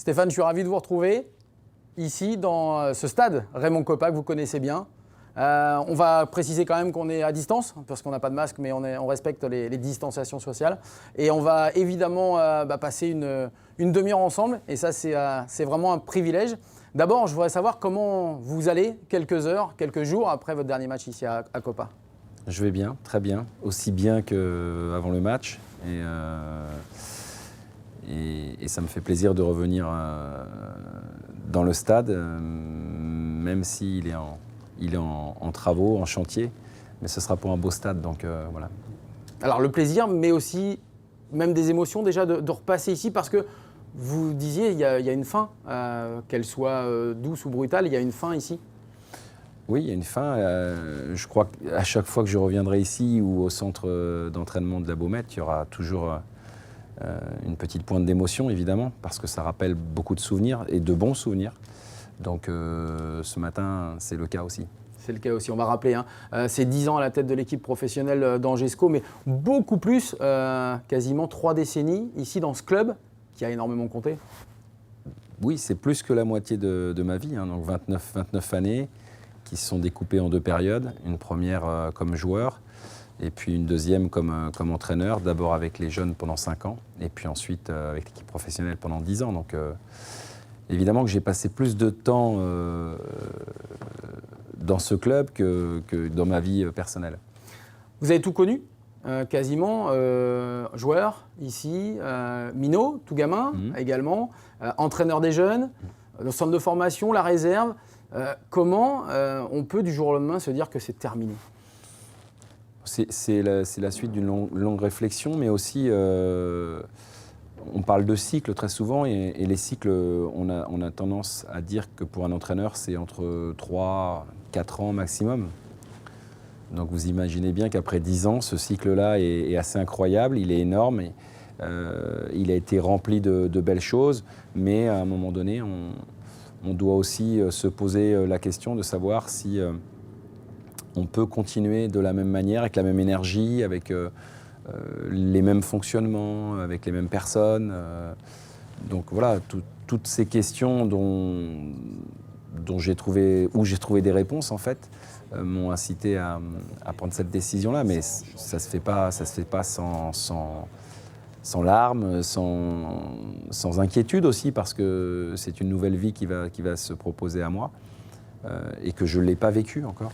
Stéphane, je suis ravi de vous retrouver ici dans ce stade Raymond Kopa que vous connaissez bien. On va préciser quand même qu'on est à distance parce qu'on n'a pas de masque, mais on respecte les distanciations sociales. Et on va évidemment passer une demi-heure ensemble. Et ça, c'est vraiment un privilège. D'abord, je voudrais savoir comment vous allez quelques heures, quelques jours après votre dernier match ici à Kopa. Je vais bien, très bien. Aussi bien qu'avant le match. Et ça me fait plaisir de revenir dans le stade, même s'il est en travaux, en chantier. Mais ce sera pour un beau stade, donc voilà. Alors le plaisir, mais aussi même des émotions déjà de repasser ici, parce que vous disiez il y a une fin, qu'elle soit douce ou brutale, il y a une fin ici. Oui, il y a une fin. Je crois qu'à chaque fois que je reviendrai ici ou au centre d'entraînement de la Baumette, il y aura toujours une petite pointe d'émotion, évidemment, parce que ça rappelle beaucoup de souvenirs et de bons souvenirs. Donc ce matin, c'est le cas aussi. C'est le cas aussi, on va rappeler. C'est 10 ans à la tête de l'équipe professionnelle d'Angesco, mais beaucoup plus, quasiment 3 décennies, ici dans ce club qui a énormément compté. Oui, c'est plus que la moitié de ma vie, donc 29 années qui se sont découpées en 2 périodes. Une première comme joueur, et puis une deuxième comme entraîneur, d'abord avec les jeunes pendant 5 ans, et puis ensuite avec l'équipe professionnelle pendant 10 ans. Donc évidemment que j'ai passé plus de temps dans ce club que dans ma vie personnelle. Vous avez tout connu, quasiment, joueur ici, minot, tout gamin également, entraîneur des jeunes, le centre de formation, la réserve. Comment on peut du jour au lendemain se dire que c'est terminé ? C'est la suite d'une longue réflexion, mais aussi on parle de cycles très souvent, et les cycles, on a tendance à dire que pour un entraîneur, c'est entre 3-4 ans maximum. Donc vous imaginez bien qu'après 10 ans, ce cycle-là est assez incroyable, il est énorme, et, il a été rempli de belles choses, mais à un moment donné, on doit aussi se poser la question de savoir si on peut continuer de la même manière, avec la même énergie, avec les mêmes fonctionnements, avec les mêmes personnes. Donc voilà, toutes ces questions dont j'ai trouvé des réponses en fait, m'ont incité à prendre cette décision-là. Mais ça se fait pas sans larmes, sans inquiétude aussi, parce que c'est une nouvelle vie qui va se proposer à moi et que je ne l'ai pas vécue encore.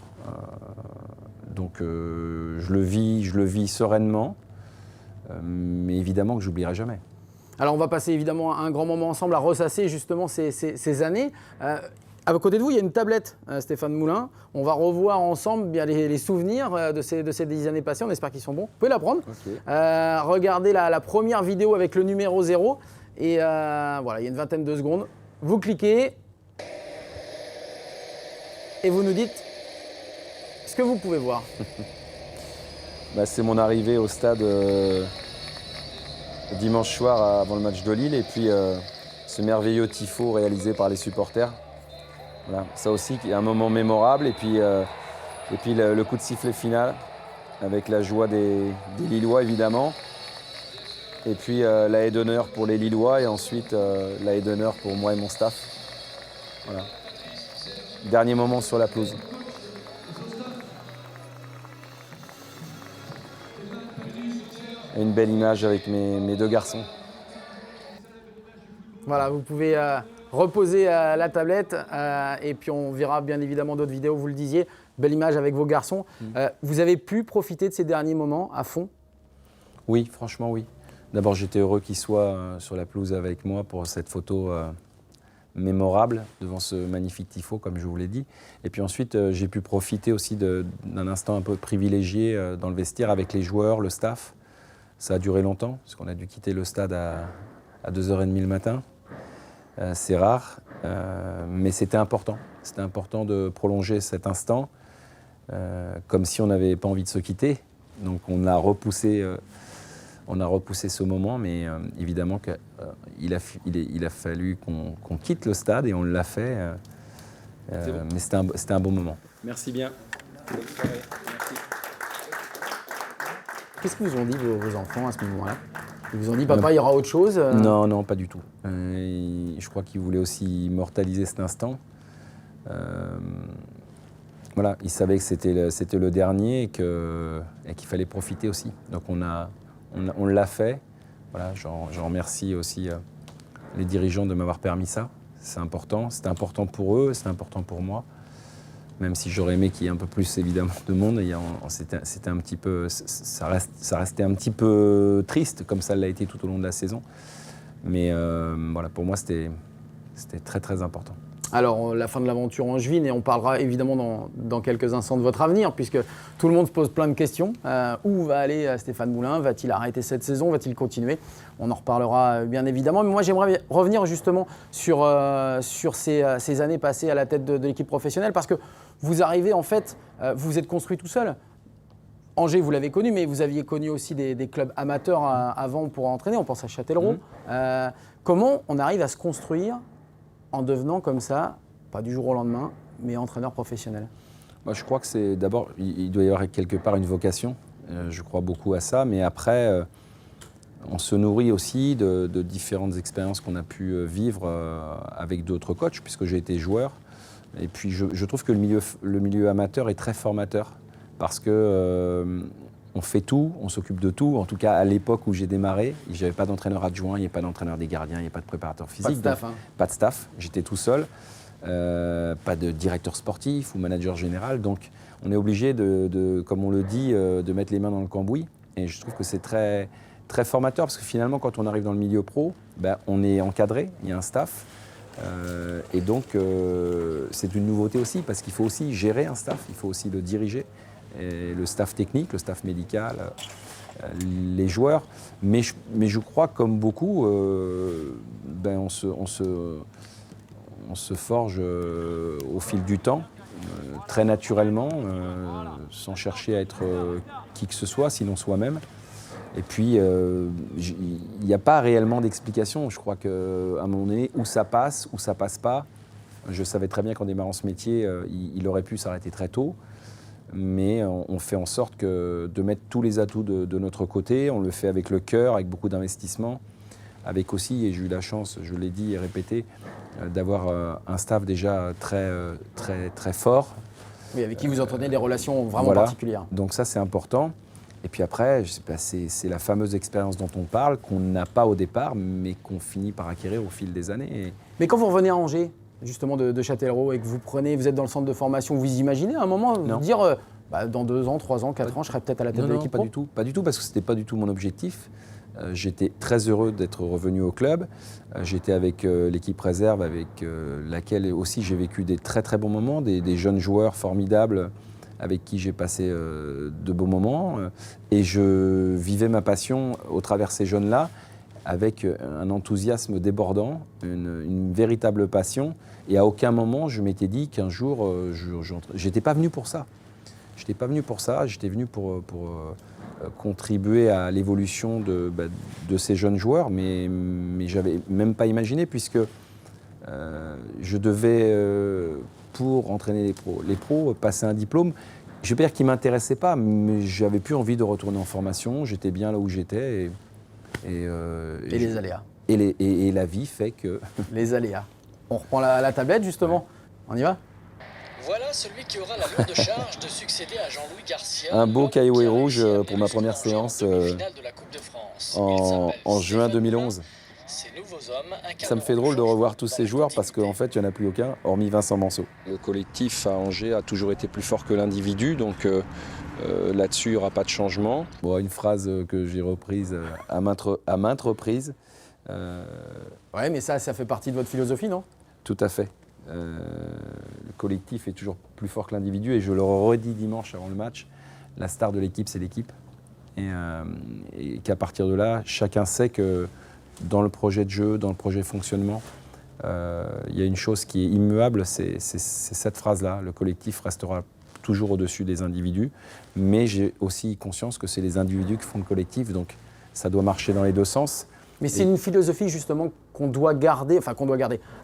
Donc je le vis sereinement, mais évidemment que je n'oublierai jamais. Alors on va passer évidemment un grand moment ensemble à ressasser justement ces années. À côté de vous, il y a une tablette, Stéphane Moulin. On va revoir ensemble bien les souvenirs de ces 10 années passées. On espère qu'ils sont bons. Vous pouvez la prendre. Okay. Regardez la première vidéo avec le numéro 0. Et voilà, il y a une vingtaine de secondes. Vous cliquez et vous nous dites ce que vous pouvez voir. C'est mon arrivée au stade dimanche soir avant le match de Lille, et puis ce merveilleux tifo réalisé par les supporters. Voilà, ça aussi qui est un moment mémorable, et puis le coup de sifflet final avec la joie des Lillois évidemment, et puis la haie d'honneur pour les Lillois, et ensuite la haie d'honneur pour moi et mon staff. Voilà. Dernier moment sur la pelouse. Et une belle image avec mes 2 garçons. Voilà, vous pouvez reposer la tablette et puis on verra bien évidemment d'autres vidéos, vous le disiez. Belle image avec vos garçons. Vous avez pu profiter de ces derniers moments à fond ? Oui, franchement oui. D'abord, j'étais heureux qu'ils soient sur la pelouse avec moi pour cette photo mémorable devant ce magnifique tifo, comme je vous l'ai dit. Et puis ensuite, j'ai pu profiter aussi d'un instant un peu privilégié dans le vestiaire avec les joueurs, le staff. Ça a duré longtemps, parce qu'on a dû quitter le stade à 2h30 le matin. C'est rare, mais c'était important. C'était important de prolonger cet instant, comme si on n'avait pas envie de se quitter. Donc on a repoussé ce moment, mais évidemment qu'il a fallu qu'on quitte le stade, et on l'a fait. Mais c'était un bon moment. Merci bien. Bonne soirée. Merci. Qu'est-ce que vous ont dit vos enfants à ce moment-là ? Ils vous ont dit, papa, il y aura autre chose Non, non, pas du tout. Je crois qu'ils voulaient aussi immortaliser cet instant. Voilà, ils savaient que c'était le dernier et qu'il fallait profiter aussi. Donc on l'a fait. Voilà, j'en remercie aussi les dirigeants de m'avoir permis ça. C'est important. C'était important pour eux, c'était important pour moi. Même si j'aurais aimé qu'il y ait un peu plus évidemment de monde, c'était un petit peu, ça restait un petit peu triste comme ça l'a été tout au long de la saison. Mais voilà, pour moi c'était très très important. Alors, la fin de l'aventure angevine, et on parlera évidemment dans quelques instants de votre avenir, puisque tout le monde se pose plein de questions. Où va aller Stéphane Moulin? Va-t-il arrêter cette saison? Va-t-il continuer? On en reparlera bien évidemment. Mais moi, j'aimerais revenir justement sur ces années passées à la tête de l'équipe professionnelle, parce que vous arrivez, en fait, vous vous êtes construit tout seul. Angers, vous l'avez connu, mais vous aviez connu aussi des clubs amateurs avant pour entraîner. On pense à Châtellerault. Comment on arrive à se construire en devenant comme ça, pas du jour au lendemain, mais entraîneur professionnel? Moi, je crois que c'est d'abord, il doit y avoir quelque part une vocation. Je crois beaucoup à ça, mais après, on se nourrit aussi de différentes expériences qu'on a pu vivre avec d'autres coachs, puisque j'ai été joueur. Et puis, je trouve que le milieu amateur est très formateur, parce que on fait tout, on s'occupe de tout. En tout cas, à l'époque où j'ai démarré, il n'y avait pas d'entraîneur adjoint, il n'y avait pas d'entraîneur des gardiens, il n'y avait pas de préparateur physique. Pas de staff. Pas de staff, j'étais tout seul. Pas de directeur sportif ou manager général. Donc, on est obligé comme on le dit, de mettre les mains dans le cambouis. Et je trouve que c'est très, très formateur, parce que finalement, quand on arrive dans le milieu pro, on est encadré, il y a un staff. Et donc, c'est une nouveauté aussi, parce qu'il faut aussi gérer un staff, il faut aussi le diriger. Et le staff technique, le staff médical, les joueurs. Mais je crois, comme beaucoup, on se forge au fil du temps, très naturellement, sans chercher à être qui que ce soit, sinon soi-même. Et puis, il n'y a pas réellement d'explication. Je crois qu'à un moment donné, où ça passe pas. Je savais très bien qu'en démarrant ce métier, il aurait pu s'arrêter très tôt. Mais on fait en sorte de mettre tous les atouts de notre côté. On le fait avec le cœur, avec beaucoup d'investissement, avec aussi, et j'ai eu la chance, je l'ai dit et répété, d'avoir un staff déjà très, très, très fort. Oui, avec qui vous entretenez des relations vraiment particulières. Donc ça, c'est important. Et puis après, c'est la fameuse expérience dont on parle, qu'on n'a pas au départ, mais qu'on finit par acquérir au fil des années. Mais quand vous revenez à Angers, justement de Châtellerault, et que vous êtes dans le centre de formation, vous imaginez à un moment vous dire dans 2 ans, 3 ans, 4 ans, je serai peut-être à la tête de l'équipe pro? Pas du tout, parce que ce n'était pas du tout mon objectif. J'étais très heureux d'être revenu au club. J'étais avec l'équipe réserve, avec laquelle aussi j'ai vécu des très très bons moments, des jeunes joueurs formidables avec qui j'ai passé de beaux moments. Et je vivais ma passion au travers de ces jeunes-là, avec un enthousiasme débordant, une véritable passion. Et à aucun moment, je m'étais dit qu'un jour, j'étais pas venu pour ça. J'étais pas venu pour ça, j'étais venu pour contribuer à l'évolution de ces jeunes joueurs, mais j'avais même pas imaginé, puisque je devais, pour entraîner les pros, passer un diplôme. Je ne veux pas dire qu'il ne m'intéressait pas, mais j'avais plus envie de retourner en formation, j'étais bien là où j'étais. Et les aléas. Et la vie fait que... Les aléas. On reprend la tablette, justement. On y va? Voilà celui qui aura la lourde charge de succéder à Jean-Louis Garcia. Un beau cahier rouge pour ma première séance en juin 2011. Ça me fait drôle de revoir tous ces joueurs, parce qu'en fait, il n'y en a plus aucun, hormis Vincent Manceau. Le collectif à Angers a toujours été plus fort que l'individu, donc là-dessus, il n'y aura pas de changement. Bon, une phrase que j'ai reprise à maintes reprises. Ouais, mais ça fait partie de votre philosophie, non? Tout à fait. Le collectif est toujours plus fort que l'individu, et je le redis dimanche avant le match, la star de l'équipe, c'est l'équipe. Et qu'à partir de là, chacun sait que dans le projet de jeu, dans le projet de fonctionnement, il y a une chose qui est immuable, c'est cette phrase-là. Le collectif restera toujours au-dessus des individus, mais j'ai aussi conscience que c'est les individus qui font le collectif, donc ça doit marcher dans les deux sens. Mais c'est une philosophie justement qu'on doit garder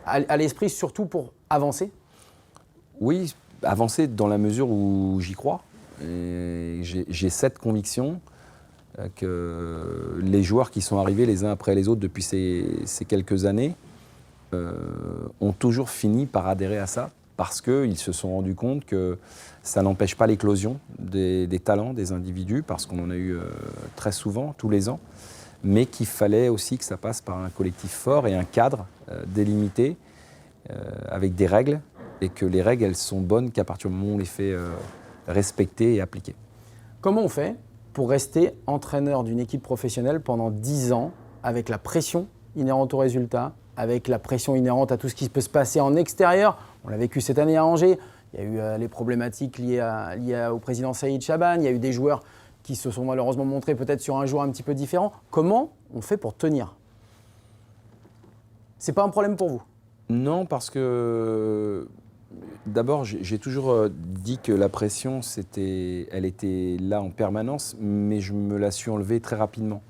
à l'esprit, surtout pour avancer? Oui, avancer dans la mesure où j'y crois. J'ai cette conviction. que les joueurs qui sont arrivés les uns après les autres depuis ces quelques années ont toujours fini par adhérer à ça, parce qu'ils se sont rendus compte que ça n'empêche pas l'éclosion des talents des individus, parce qu'on en a eu très souvent, tous les ans, mais qu'il fallait aussi que ça passe par un collectif fort et un cadre délimité, avec des règles, et que les règles, elles sont bonnes qu'à partir du moment où on les fait respecter et appliquer. Comment on fait pour rester entraîneur d'une équipe professionnelle pendant 10 ans, avec la pression inhérente au résultat, avec la pression inhérente à tout ce qui peut se passer en extérieur? On l'a vécu cette année à Angers, il y a eu les problématiques liées au président Saïd Chaban, il y a eu des joueurs qui se sont malheureusement montrés peut-être sur un jour un petit peu différent. Comment on fait pour tenir? C'est pas un problème pour vous? Non, parce que d'abord, j'ai toujours dit que la pression, elle était là en permanence, mais je me la suis enlevée très rapidement.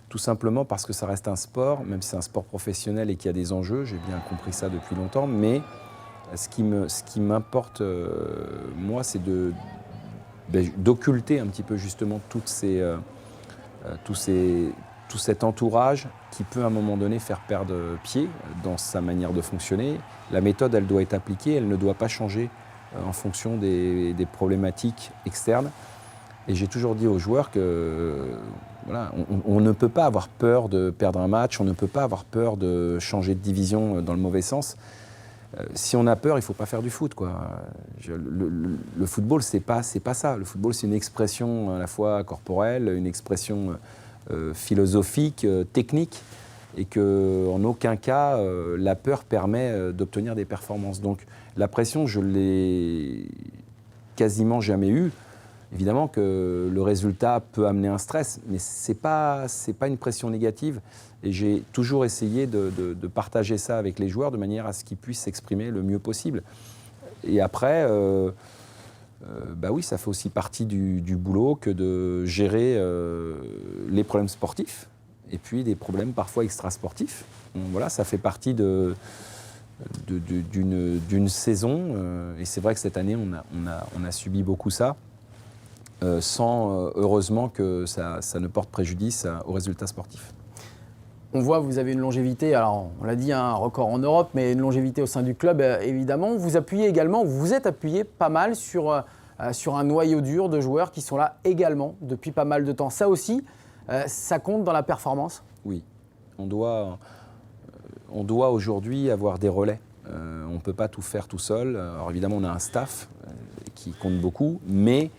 Tout simplement parce que ça reste un sport, même si c'est un sport professionnel et qu'il y a des enjeux, j'ai bien compris ça depuis longtemps, mais ce qui m'importe, moi, c'est d'occulter un petit peu justement tout cet entourage qui peut à un moment donné faire perdre pied dans sa manière de fonctionner. La méthode, elle doit être appliquée, elle ne doit pas changer en fonction des problématiques externes. Et j'ai toujours dit aux joueurs que voilà, on ne peut pas avoir peur de perdre un match, on ne peut pas avoir peur de changer de division dans le mauvais sens. Si on a peur, il ne faut pas faire du foot, quoi. Le football, c'est pas ça. Le football, c'est une expression à la fois corporelle, une expression philosophique, technique, et qu'en aucun cas, la peur permet d'obtenir des performances. Donc la pression, je ne l'ai quasiment jamais eue. Évidemment que le résultat peut amener un stress, mais ce n'est pas une pression négative. Et j'ai toujours essayé de partager ça avec les joueurs de manière à ce qu'ils puissent s'exprimer le mieux possible. Et après, bah oui, ça fait aussi partie du boulot que de gérer les problèmes sportifs et puis des problèmes parfois extrasportifs. Donc, voilà, ça fait partie d'une saison. Et c'est vrai que cette année, on a subi beaucoup ça. Sans, heureusement, que ça ne porte préjudice aux résultats sportifs. On voit que vous avez une longévité, alors on l'a dit, un record en Europe, mais une longévité au sein du club, évidemment. Vous appuyez également, vous vous êtes appuyé pas mal sur un noyau dur de joueurs qui sont là également depuis pas mal de temps. Ça aussi, ça compte dans la performance? Oui, on doit aujourd'hui avoir des relais. On ne peut pas tout faire tout seul. Alors évidemment, on a un staff qui compte beaucoup, mais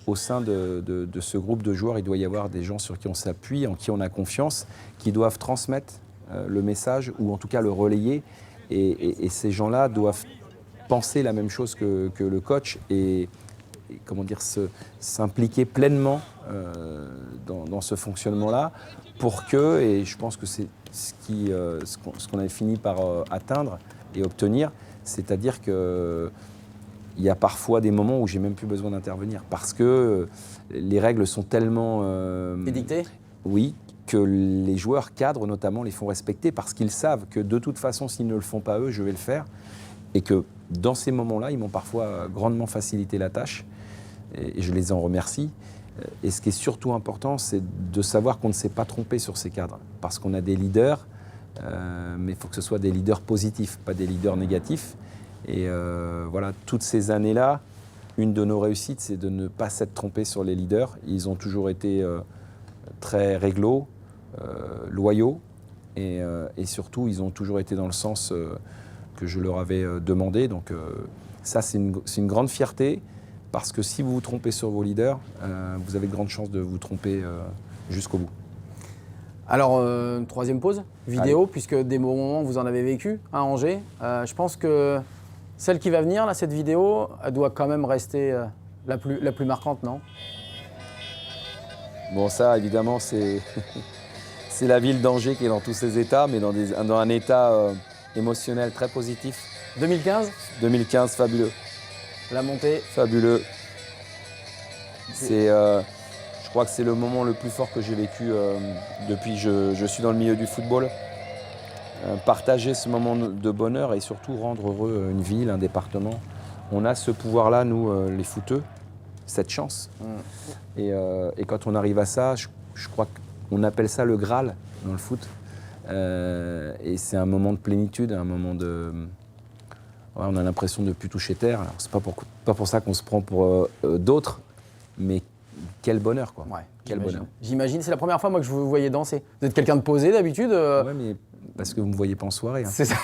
au sein de ce groupe de joueurs, il doit y avoir des gens sur qui on s'appuie, en qui on a confiance, qui doivent transmettre le message ou en tout cas le relayer. Et ces gens-là doivent penser la même chose que le coach et comment dire, s'impliquer pleinement dans ce fonctionnement-là pour que, et je pense que c'est ce qu'on avait fini par atteindre et obtenir, c'est-à-dire que il y a parfois des moments où j'ai même plus besoin d'intervenir parce que les règles sont tellement édictées. Oui, que les joueurs cadres notamment les font respecter parce qu'ils savent que de toute façon, s'ils ne le font pas eux, je vais le faire. Et que dans ces moments-là, ils m'ont parfois grandement facilité la tâche et je les en remercie. Et ce qui est surtout important, c'est de savoir qu'on ne s'est pas trompé sur ces cadres parce qu'on a des leaders, mais il faut que ce soit des leaders positifs, pas des leaders négatifs. Et voilà, toutes ces années-là, une de nos réussites, c'est de ne pas s'être trompé sur les leaders. Ils ont toujours été très réglo, loyaux, et surtout, ils ont toujours été dans le sens que je leur avais demandé. Donc ça, c'est une grande fierté, parce que si vous vous trompez sur vos leaders, vous avez de grandes chances de vous tromper jusqu'au bout. Alors, troisième pause, vidéo, Allez. Puisque des moments vous en avez vécu à Angers. Je pense que celle qui va venir, là, cette vidéo, elle doit quand même rester la plus marquante, non? Bon, ça, évidemment, c'est la ville d'Angers qui est dans tous ses états, mais dans un état émotionnel très positif. 2015, 2015, fabuleux. la montée. Fabuleux. Je crois que c'est le moment le plus fort que j'ai vécu depuis que je suis dans le milieu du football. Partager ce moment de bonheur et surtout rendre heureux une ville, un département. On a ce pouvoir-là, nous, les footeux, cette chance. Et quand on arrive à ça, je crois qu'on appelle ça le Graal dans le foot. Et c'est un moment de plénitude, un moment de... Ouais, on a l'impression de ne plus toucher terre. Alors, c'est pas pour ça qu'on se prend pour d'autres, mais quel bonheur, quoi. Ouais, quel bonheur. J'imagine, c'est la première fois moi, que je vous voyais danser. Vous êtes quelqu'un de posé d'habitude Ouais, mais parce que vous ne me voyez pas en soirée. Hein. C'est ça.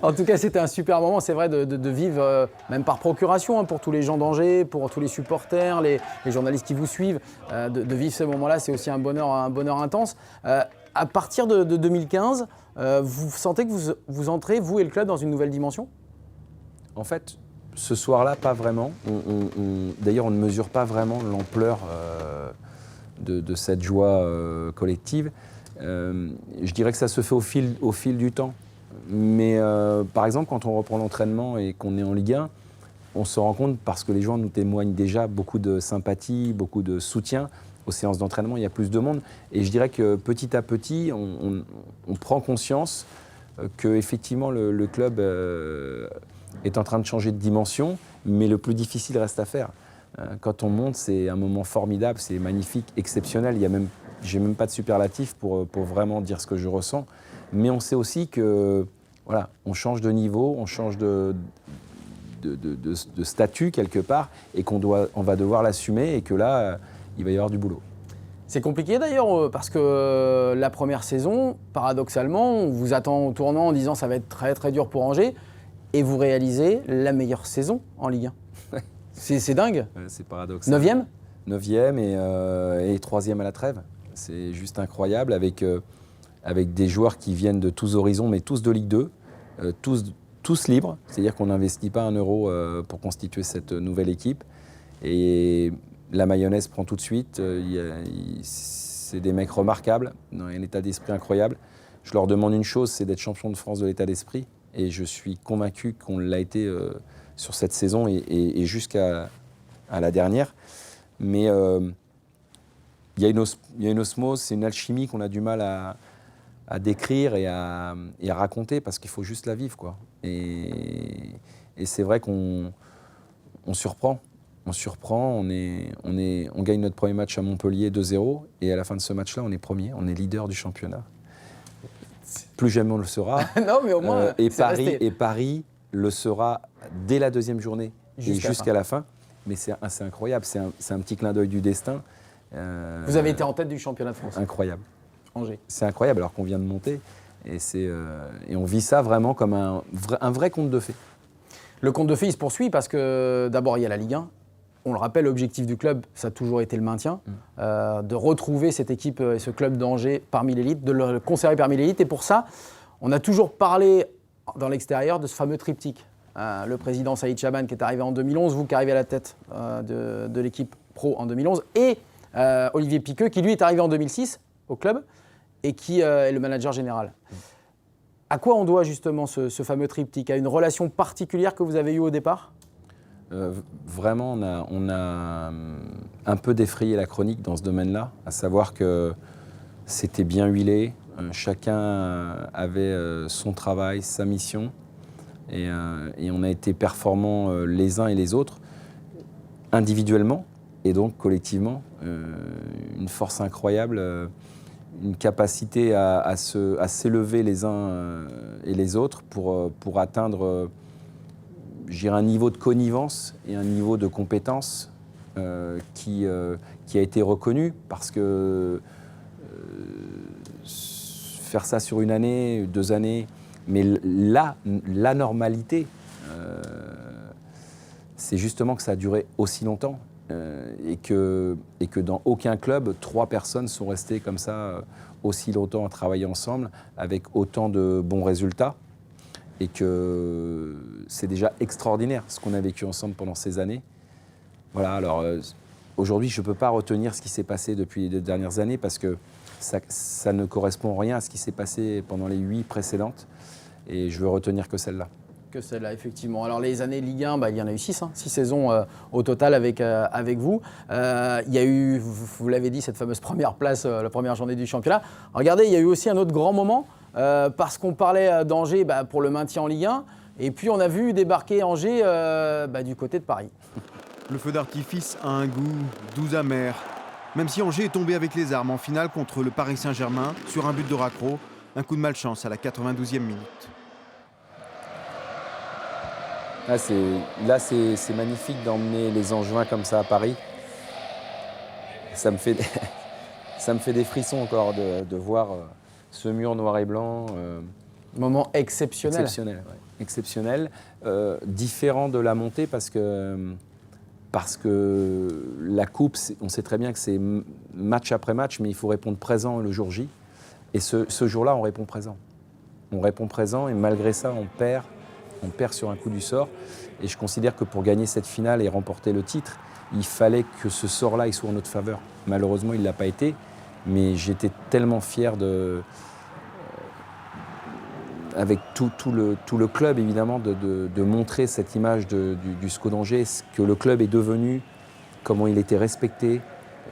En tout cas, c'était un super moment, c'est vrai, de vivre, même par procuration, hein, pour tous les gens d'Angers, pour tous les supporters, les journalistes qui vous suivent, de vivre ces moments-là, c'est aussi un bonheur intense. À partir de 2015, vous sentez que vous entrez, vous et le club, dans une nouvelle dimension ? En fait, ce soir-là, pas vraiment. D'ailleurs, on ne mesure pas vraiment l'ampleur de cette joie collective. Je dirais que ça se fait au fil du temps. Mais par exemple, quand on reprend l'entraînement et qu'on est en Ligue 1, on se rend compte, parce que les joueurs nous témoignent déjà beaucoup de sympathie, beaucoup de soutien. Aux séances d'entraînement, il y a plus de monde. Et je dirais que petit à petit, on prend conscience qu'effectivement, le club est en train de changer de dimension, mais le plus difficile reste à faire. Quand on monte, c'est un moment formidable, c'est magnifique, exceptionnel. J'ai même pas de superlatif pour vraiment dire ce que je ressens. Mais on sait aussi que voilà, on change de niveau, on change de statut quelque part, et qu'on va devoir l'assumer, et que là, il va y avoir du boulot. C'est compliqué d'ailleurs, parce que la première saison, paradoxalement, on vous attend au tournant en disant ça va être très très dur pour Angers, et vous réalisez la meilleure saison en Ligue 1. C'est dingue. C'est paradoxal. 9e ? 9e et 3e à la trêve. C'est juste incroyable, avec des joueurs qui viennent de tous horizons, mais tous de Ligue 2, tous libres. C'est-à-dire qu'on n'investit pas un euro pour constituer cette nouvelle équipe. Et la mayonnaise prend tout de suite. C'est des mecs remarquables, dans un état d'esprit incroyable. Je leur demande une chose, c'est d'être champion de France de l'état d'esprit. Et je suis convaincu qu'on l'a été sur cette saison et jusqu'à la dernière. Mais il y a une osmose, c'est une alchimie qu'on a du mal à décrire et à raconter, parce qu'il faut juste la vivre, quoi. Et c'est vrai qu'on surprend. On surprend, on gagne notre premier match à Montpellier 2-0, et à la fin de ce match-là, on est premier, on est leader du championnat. Plus jamais on le sera. Non, mais au moins, et Paris le sera dès la deuxième journée jusqu'à la fin. Mais c'est incroyable, c'est un petit clin d'œil du destin. Vous avez été en tête du championnat de France. Incroyable. Angers. C'est incroyable, alors qu'on vient de monter. Et on vit ça vraiment comme un vrai conte de fées. Le conte de fées, il se poursuit parce que d'abord, il y a la Ligue 1. On le rappelle, l'objectif du club, ça a toujours été le maintien, de retrouver cette équipe et ce club d'Angers parmi l'élite, de le conserver parmi l'élite. Et pour ça, on a toujours parlé dans l'extérieur de ce fameux triptyque. Le président Saïd Chaban qui est arrivé en 2011, vous qui arrivez à la tête de l'équipe pro en 2011, et Olivier Piqueux qui lui est arrivé en 2006 au club et qui est le manager général. À quoi on doit justement ce fameux triptyque ? À une relation particulière que vous avez eue au départ ? Vraiment, on a un peu défrayé la chronique dans ce domaine-là, à savoir que c'était bien huilé, chacun avait son travail, sa mission, et on a été performants les uns et les autres, individuellement et donc collectivement. Une force incroyable, une capacité à s'élever les uns et les autres pour atteindre un niveau de connivence et un niveau de compétence qui a été reconnu, parce que faire ça sur une année, 2 années, mais la normalité, c'est justement que ça a duré aussi longtemps et que dans aucun club, 3 personnes sont restées comme ça aussi longtemps à travailler ensemble avec autant de bons résultats. Et que c'est déjà extraordinaire ce qu'on a vécu ensemble pendant ces années. Voilà, alors aujourd'hui, je ne peux pas retenir ce qui s'est passé depuis les dernières années, parce que ça ne correspond rien à ce qui s'est passé pendant les 8 précédentes. Et je veux retenir que celle-là. Que celle-là, effectivement. Alors les années Ligue 1, il y en a eu 6 saisons au total avec vous. Il y a eu, vous l'avez dit, cette fameuse première place, la première journée du championnat. Regardez, il y a eu aussi un autre grand moment, parce qu'on parlait d'Angers pour le maintien en Ligue 1, et puis on a vu débarquer Angers du côté de Paris. Le feu d'artifice a un goût doux amer. même si Angers est tombé avec les armes en finale contre le Paris Saint-Germain sur un but de Raccro, un coup de malchance à la 92e minute. Là, c'est magnifique d'emmener les Angevins comme ça à Paris. Ça me fait des frissons encore de voir ce mur noir et blanc. Moment exceptionnel. Exceptionnel. Différent de la montée parce que la coupe, on sait très bien que c'est match après match, mais il faut répondre présent le jour J. Et ce jour-là, on répond présent. On répond présent et malgré ça, on perd sur un coup du sort. Et je considère que pour gagner cette finale et remporter le titre, il fallait que ce sort-là il soit en notre faveur. Malheureusement, il ne l'a pas été, mais j'étais tellement fier avec tout le club, évidemment, de montrer cette image du SCO d'Angers, ce que le club est devenu, comment il était respecté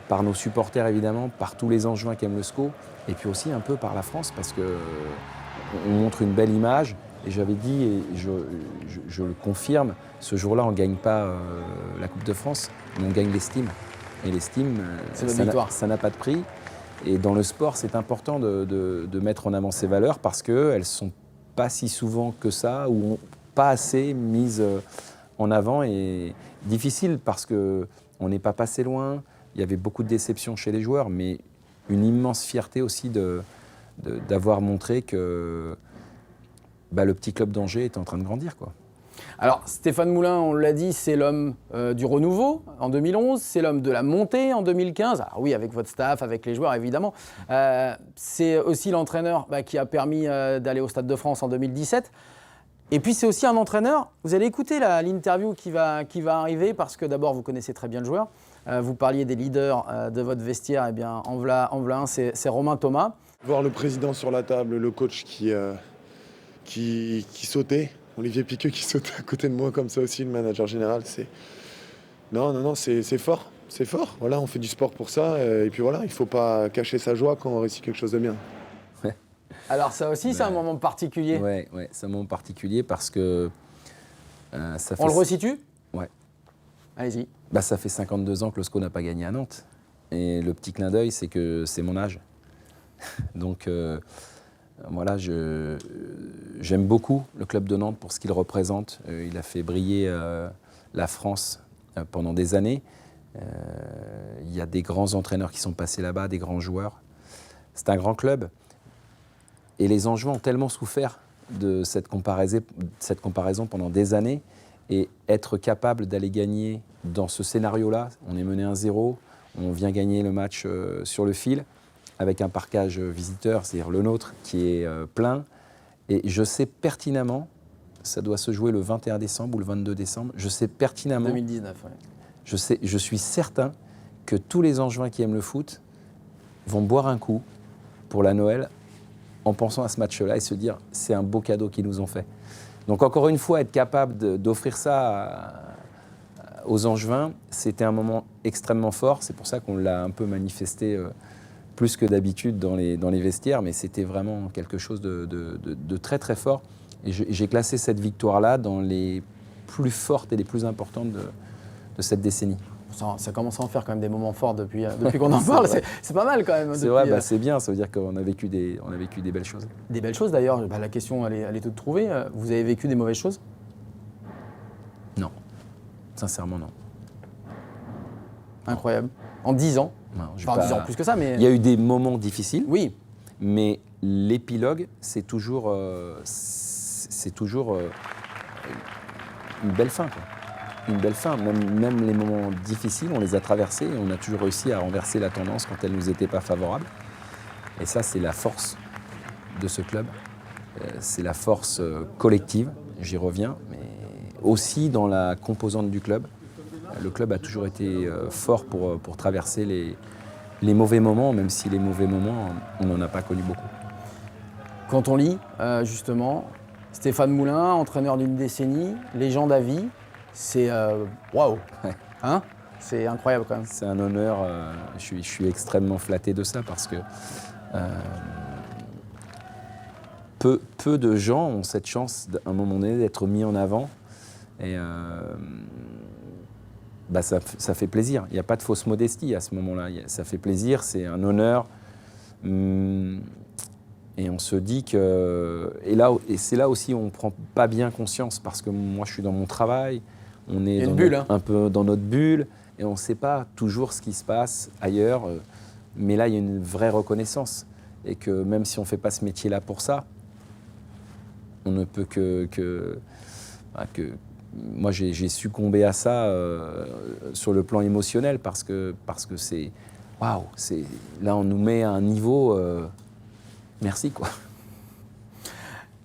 par nos supporters, évidemment, par tous les Angevins qui aiment le SCO, et puis aussi un peu par la France, parce qu'on montre une belle image. Et j'avais dit, et je le confirme, ce jour-là, on ne gagne pas la Coupe de France, mais on gagne l'estime. Et l'estime, ça n'a pas de prix. Et dans le sport, c'est important de mettre en avant ces valeurs parce qu'elles ne sont pas si souvent que ça ou pas assez mises en avant. Et difficile parce qu'on n'est pas passé loin, il y avait beaucoup de déceptions chez les joueurs, mais une immense fierté aussi d'avoir montré que le petit club d'Angers est en train de grandir, quoi. Alors Stéphane Moulin, on l'a dit, c'est l'homme du renouveau en 2011, c'est l'homme de la montée en 2015. Alors oui, avec votre staff, avec les joueurs évidemment. C'est aussi l'entraîneur qui a permis d'aller au Stade de France en 2017. Et puis c'est aussi un entraîneur, vous allez écouter l'interview qui va arriver parce que d'abord vous connaissez très bien le joueur. Vous parliez des leaders de votre vestiaire, eh bien en voilà un, c'est Romain Thomas. Voir le président sur la table, le coach qui sautait, Olivier Piqueux qui sautait à côté de moi comme ça aussi, le manager général, c'est fort, c'est fort. Voilà, on fait du sport pour ça et puis voilà, il faut pas cacher sa joie quand on réussit quelque chose de bien. Ouais. Alors ça aussi, c'est un moment particulier. Ouais, c'est un moment particulier parce que ça fait... On le resitue ? Ouais. Allez-y. Ça fait 52 ans que le SCO n'a pas gagné à Nantes. Et le petit clin d'œil, c'est que c'est mon âge. Donc voilà, j'aime beaucoup le club de Nantes pour ce qu'il représente. Il a fait briller la France pendant des années. Il y a des grands entraîneurs qui sont passés là-bas, des grands joueurs. C'est un grand club. Et les Angevins ont tellement souffert de cette comparaison pendant des années. Et être capable d'aller gagner dans ce scénario-là, on est mené 1-0, on vient gagner le match sur le fil, avec un parquage visiteur, c'est-à-dire le nôtre, qui est plein. Et je sais pertinemment, ça doit se jouer le 21 décembre ou le 22 décembre, je sais pertinemment... 2019, oui. Je suis certain que tous les Angevins qui aiment le foot vont boire un coup pour la Noël en pensant à ce match-là et se dire c'est un beau cadeau qu'ils nous ont fait. Donc encore une fois, être capable d'offrir ça aux Angevins, c'était un moment extrêmement fort. C'est pour ça qu'on l'a un peu manifesté plus que d'habitude dans les vestiaires, mais c'était vraiment quelque chose de très très fort. Et j'ai classé cette victoire-là dans les plus fortes et les plus importantes de cette décennie. Ça commence à en faire quand même des moments forts depuis qu'on en parle. C'est pas mal quand même. C'est vrai, c'est bien. Ça veut dire qu'on a vécu des belles choses. Des belles choses d'ailleurs. La question, elle est toute trouvée. Vous avez vécu des mauvaises choses ? Non. Sincèrement, non. Incroyable. En 10 ans. Non, enfin, 10 ans plus que ça, mais... Il y a eu des moments difficiles. Oui. Mais l'épilogue, c'est toujours une belle fin, quoi. Une belle fin. Même les moments difficiles, on les a traversés et on a toujours réussi à renverser la tendance quand elle ne nous était pas favorable. Et ça, c'est la force de ce club. C'est la force collective, j'y reviens, mais aussi dans la composante du club. Le club a toujours été fort pour traverser les mauvais moments, même si les mauvais moments, on n'en a pas connu beaucoup. Quand on lit, justement, Stéphane Moulin, entraîneur d'une décennie, légende à vie, c'est waouh, hein ? C'est incroyable quand même. C'est un honneur, je suis extrêmement flatté de ça parce que peu de gens ont cette chance à un moment donné d'être mis en avant. Et ça fait plaisir. Il n'y a pas de fausse modestie à ce moment-là. Ça fait plaisir, c'est un honneur. Et on se dit que... Et c'est là aussi où on ne prend pas bien conscience, parce que moi, je suis dans mon travail, on est un peu dans notre bulle, et on ne sait pas toujours ce qui se passe ailleurs. Mais là, il y a une vraie reconnaissance. Et que même si on ne fait pas ce métier-là pour ça, on ne peut que moi, j'ai succombé à ça sur le plan émotionnel, parce que c'est... Waouh, là, on nous met à un niveau... merci, quoi.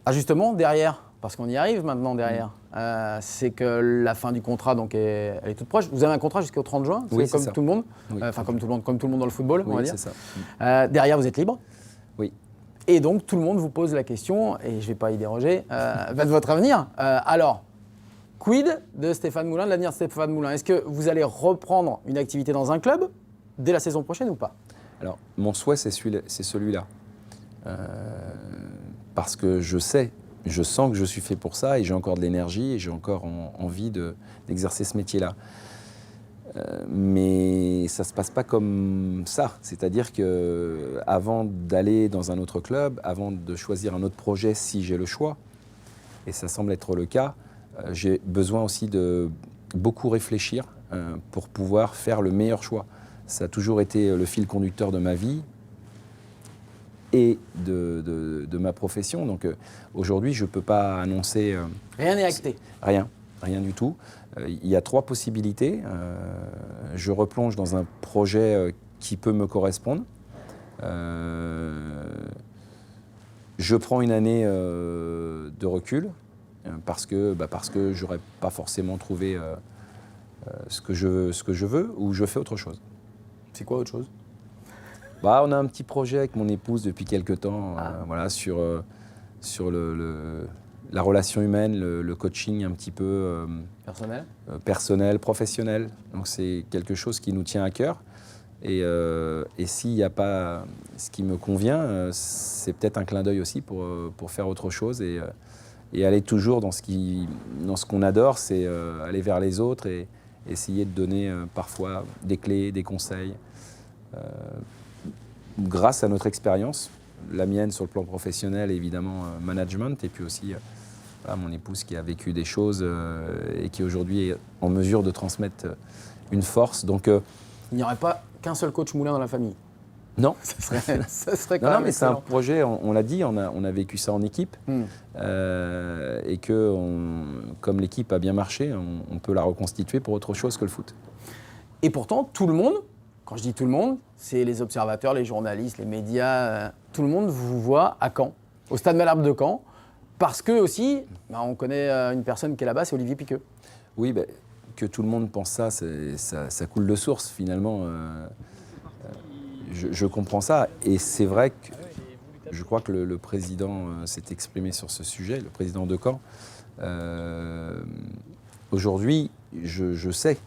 Ah, justement, derrière, parce qu'on y arrive maintenant derrière, c'est que la fin du contrat, donc, elle est toute proche. Vous avez un contrat jusqu'au 30 juin, oui, comme tout le monde, oui. comme tout le monde dans le football, on va dire. C'est ça. Derrière, vous êtes libre. Oui. Et donc, tout le monde vous pose la question, et je ne vais pas y déroger, de votre avenir. Alors, quid de Stéphane Moulin, de l'avenir de Stéphane Moulin? Est-ce que vous allez reprendre une activité dans un club dès la saison prochaine ou pas? Alors, mon souhait, c'est celui-là. Parce que je sens que je suis fait pour ça, et j'ai encore de l'énergie, et j'ai encore envie d'exercer ce métier-là. Mais ça ne se passe pas comme ça. C'est-à-dire qu'avant d'aller dans un autre club, avant de choisir un autre projet, si j'ai le choix, et ça semble être le cas, j'ai besoin aussi de beaucoup réfléchir pour pouvoir faire le meilleur choix. Ça a toujours été le fil conducteur de ma vie et de ma profession. Donc aujourd'hui, je ne peux pas annoncer... Rien n'est acté. Rien du tout. Il y a 3 possibilités. Je replonge dans un projet qui peut me correspondre. Je prends une année de recul parce que je n'aurais pas forcément trouvé ce que je veux, ou je fais autre chose. C'est quoi autre chose? On a un petit projet avec mon épouse depuis quelques temps, voilà, sur la relation humaine, le coaching un petit peu personnel, professionnel. Donc c'est quelque chose qui nous tient à cœur. Et s'il n'y a pas ce qui me convient, c'est peut-être un clin d'œil aussi pour faire autre chose et aller toujours dans ce qu'on adore, c'est aller vers les autres et essayer de donner parfois des clés, des conseils. Grâce à notre expérience, la mienne sur le plan professionnel, évidemment management, et puis aussi mon épouse qui a vécu des choses et qui aujourd'hui est en mesure de transmettre une force. Donc, il n'y aurait pas qu'un seul coach Moulin dans la famille? Non. Ça serait quand même mais c'est un excellent. projet, on l'a dit, on a vécu ça en équipe. Et comme l'équipe a bien marché, on peut la reconstituer pour autre chose que le foot. Et pourtant, tout le monde, quand je dis tout le monde, c'est les observateurs, les journalistes, les médias, tout le monde vous voit à Caen, au Stade Malherbe de Caen, parce que aussi, on connaît une personne qui est là-bas, c'est Olivier Piqueux. Oui, que tout le monde pense ça, ça coule de source finalement. Je comprends ça, et c'est vrai que je crois que le président s'est exprimé sur ce sujet, le président de Caen. Aujourd'hui, je sais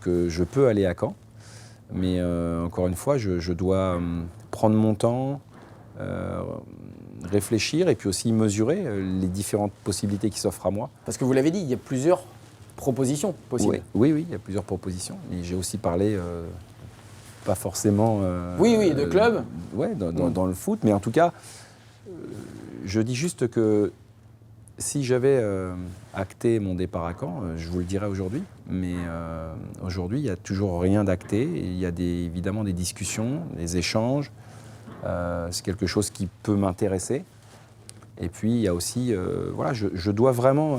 que je peux aller à Caen, mais encore une fois, je dois prendre mon temps, réfléchir et puis aussi mesurer les différentes possibilités qui s'offrent à moi. Parce que vous l'avez dit, il y a plusieurs propositions possibles. Oui, il y a plusieurs propositions. Et j'ai aussi parlé, pas forcément... de club. Dans le foot, mais en tout cas, je dis juste que si j'avais acté mon départ à Caen, je vous le dirais aujourd'hui, mais aujourd'hui, il n'y a toujours rien d'acté. Il y a évidemment des discussions, des échanges. C'est quelque chose qui peut m'intéresser. Et puis, il y a aussi, je dois vraiment...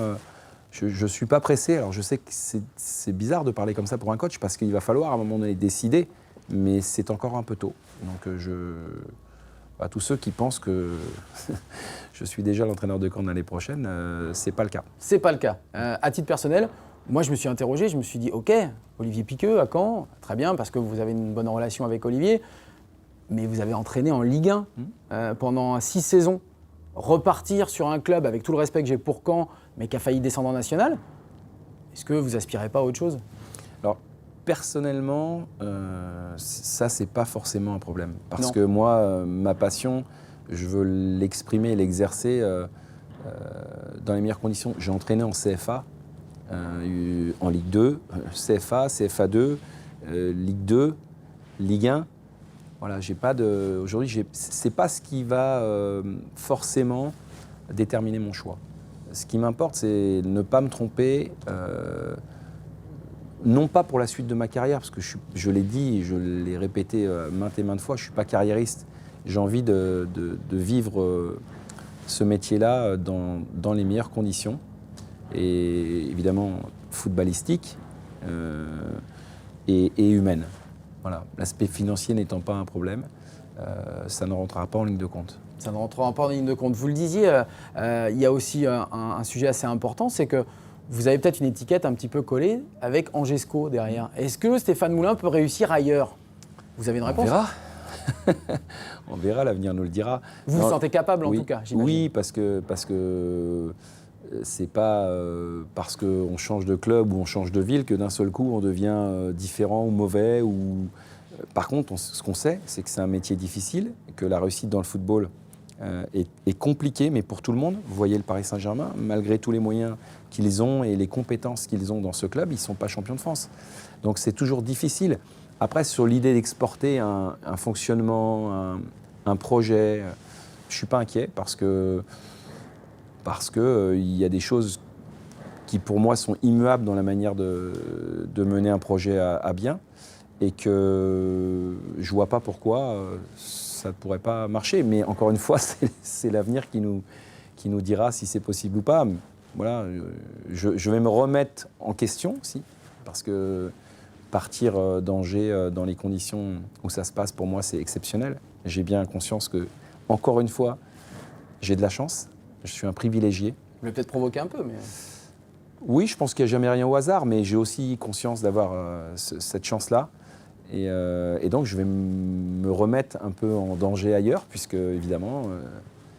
je ne suis pas pressé. Alors, je sais que c'est bizarre de parler comme ça pour un coach, parce qu'il va falloir à un moment donné décider, mais c'est encore un peu tôt. Donc, à tous ceux qui pensent que je suis déjà l'entraîneur de Caen l'année prochaine, c'est pas le cas. C'est pas le cas. À titre personnel, moi je me suis interrogé, je me suis dit, ok, Olivier Piqueux à Caen, très bien, parce que vous avez une bonne relation avec Olivier, mais vous avez entraîné en Ligue 1 pendant 6 saisons. Repartir sur un club, avec tout le respect que j'ai pour Caen, mais qui a failli descendre en national, est-ce que vous aspirez pas à autre chose? Alors, personnellement, ça, c'est pas forcément un problème. Parce Non. que moi, ma passion, je veux l'exprimer et l'exercer dans les meilleures conditions. J'ai entraîné en CFA en Ligue 2, CFA, CFA2, Ligue 2, Ligue 1. Voilà, aujourd'hui, c'est pas ce qui va forcément déterminer mon choix. Ce qui m'importe, c'est ne pas me tromper, non pas pour la suite de ma carrière, parce que je l'ai dit, je l'ai répété maintes et maintes fois, je ne suis pas carriériste. J'ai envie de vivre ce métier-là dans les meilleures conditions, et évidemment footballistiques et humaines. Voilà. L'aspect financier n'étant pas un problème, ça ne rentrera pas en ligne de compte. Ça ne rentrera pas en ligne de compte. Vous le disiez, il y a aussi un sujet assez important, c'est que vous avez peut-être une étiquette un petit peu collée avec Angesco derrière. Est-ce que Stéphane Moulin peut réussir ailleurs? Vous avez une réponse? On verra. On verra, l'avenir nous le dira. Vous vous sentez capable en tout cas, j'imagine. Oui, parce que c'est pas parce qu'on change de club ou on change de ville que d'un seul coup on devient différent ou mauvais. Par contre, ce qu'on sait, c'est que c'est un métier difficile, que la réussite dans le football est compliquée, mais pour tout le monde. Vous voyez le Paris Saint-Germain, malgré tous les moyens qu'ils ont et les compétences qu'ils ont dans ce club, ils ne sont pas champions de France. Donc c'est toujours difficile. Après, sur l'idée d'exporter un fonctionnement, un projet, je ne suis pas inquiet parce que y a des choses qui, pour moi, sont immuables dans la manière de mener un projet à bien et que je ne vois pas pourquoi ça ne pourrait pas marcher. Mais encore une fois, c'est l'avenir qui nous dira si c'est possible ou pas. Voilà, je vais me remettre en question aussi parce que partir d'Angers dans les conditions où ça se passe, pour moi, c'est exceptionnel. J'ai bien conscience que, encore une fois, j'ai de la chance. Je suis un privilégié. Vous l'avez peut-être provoqué un peu, mais... Oui, je pense qu'il n'y a jamais rien au hasard, mais j'ai aussi conscience d'avoir cette chance-là. Et donc, je vais me remettre un peu en danger ailleurs, puisque, évidemment,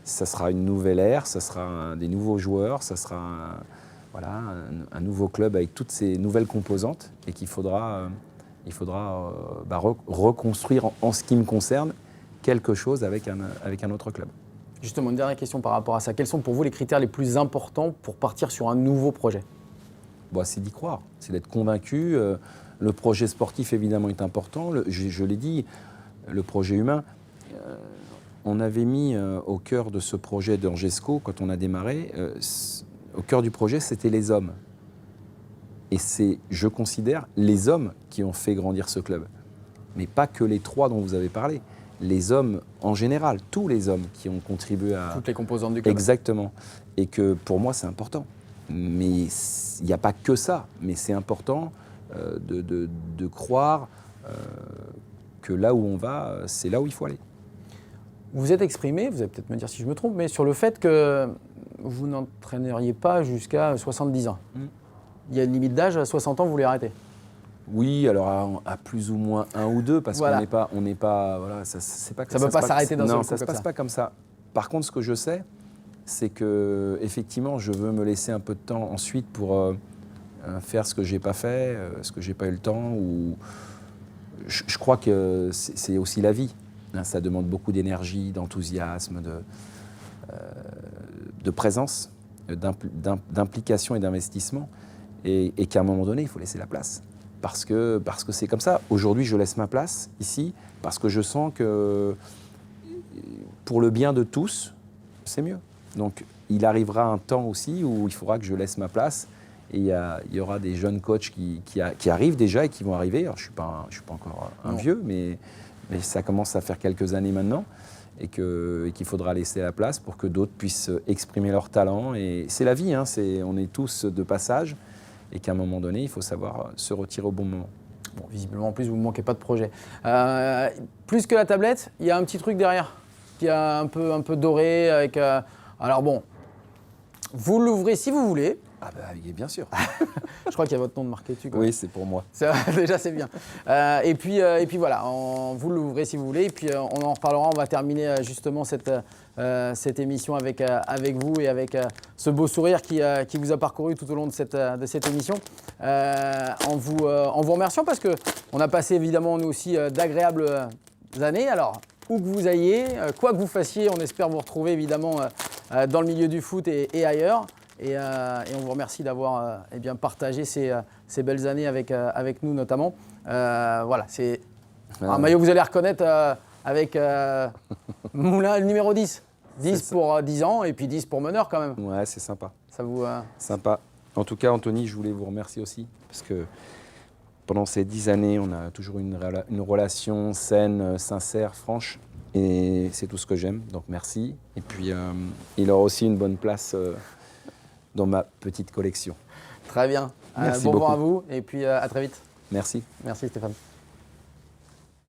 ça sera une nouvelle ère, ça sera des nouveaux joueurs, ça sera un nouveau club avec toutes ces nouvelles composantes et qu'il faudra reconstruire, en ce qui me concerne, quelque chose avec un autre club. Justement, une dernière question par rapport à ça. Quels sont pour vous les critères les plus importants pour partir sur un nouveau projet? C'est d'y croire, c'est d'être convaincu. Le projet sportif, évidemment, est important. Je l'ai dit, le projet humain. On avait mis au cœur de ce projet d'Angesco, quand on a démarré, au cœur du projet, c'était les hommes. Et c'est, je considère, les hommes qui ont fait grandir ce club. Mais pas que les 3 dont vous avez parlé. Les hommes en général, tous les hommes qui ont contribué à... Toutes les composantes du club. Exactement. Et que pour moi, c'est important. Mais il n'y a pas que ça. Mais c'est important de croire que là où on va, c'est là où il faut aller. Vous êtes exprimé, vous allez peut-être me dire si je me trompe, mais sur le fait que vous n'entraîneriez pas jusqu'à 70 ans. Il y a une limite d'âge, à 60 ans, vous voulez arrêter? Oui, alors à plus ou moins 1 ou 2, parce voilà. qu'on n'est pas, voilà, c'est pas. Ça ne peut pas s'arrêter d'un seul coup. Non, ça ne se passe pas comme ça. Par contre, ce que je sais, c'est que effectivement, je veux me laisser un peu de temps ensuite pour faire ce que j'ai pas fait, ce que j'ai pas eu le temps. Ou je crois que c'est aussi la vie. Ça demande beaucoup d'énergie, d'enthousiasme, de présence, d'implication et d'investissement, et qu'à un moment donné, il faut laisser la place. Parce que c'est comme ça. Aujourd'hui, je laisse ma place ici, parce que je sens que pour le bien de tous, c'est mieux. Donc, il arrivera un temps aussi où il faudra que je laisse ma place. Et il y aura des jeunes coachs qui arrivent déjà et qui vont arriver. Alors, je suis pas encore un vieux, mais ça commence à faire quelques années maintenant. Et qu'il faudra laisser la place pour que d'autres puissent exprimer leur talent. Et c'est la vie, hein, on est tous de passage. Et qu'à un moment donné, il faut savoir se retirer au bon moment. Bon, visiblement, en plus, vous ne manquez pas de projet. Plus que la tablette, il y a un petit truc derrière, qui est un peu doré. Alors bon, vous l'ouvrez si vous voulez. Ah bah bien sûr. Je crois qu'il y a votre nom de marqué dessus. Oui, c'est pour moi. Déjà, c'est bien. Et puis voilà, vous l'ouvrez si vous voulez. Et puis on en reparlera. On va terminer justement cette émission avec vous et avec ce beau sourire qui vous a parcouru tout au long de cette émission. En vous remerciant parce qu'on a passé évidemment nous aussi d'agréables années. Alors, où que vous ayez, quoi que vous fassiez, on espère vous retrouver évidemment dans le milieu du foot et ailleurs. Et on vous remercie d'avoir partagé ces belles années avec nous notamment. Voilà, c'est un maillot que vous allez reconnaître avec Moulin, le numéro 10. 10 pour 10 ans et puis 10 pour meneur quand même. Ouais, c'est sympa. Ça vous, Sympa. En tout cas, Anthony, je voulais vous remercier aussi parce que pendant ces 10 années, on a toujours une relation saine, sincère, franche. Et c'est tout ce que j'aime, donc merci. Et puis, il aura aussi une bonne place dans ma petite collection. Très bien. Merci bon vent beaucoup. à vous et puis à très vite. Merci. Merci Stéphane.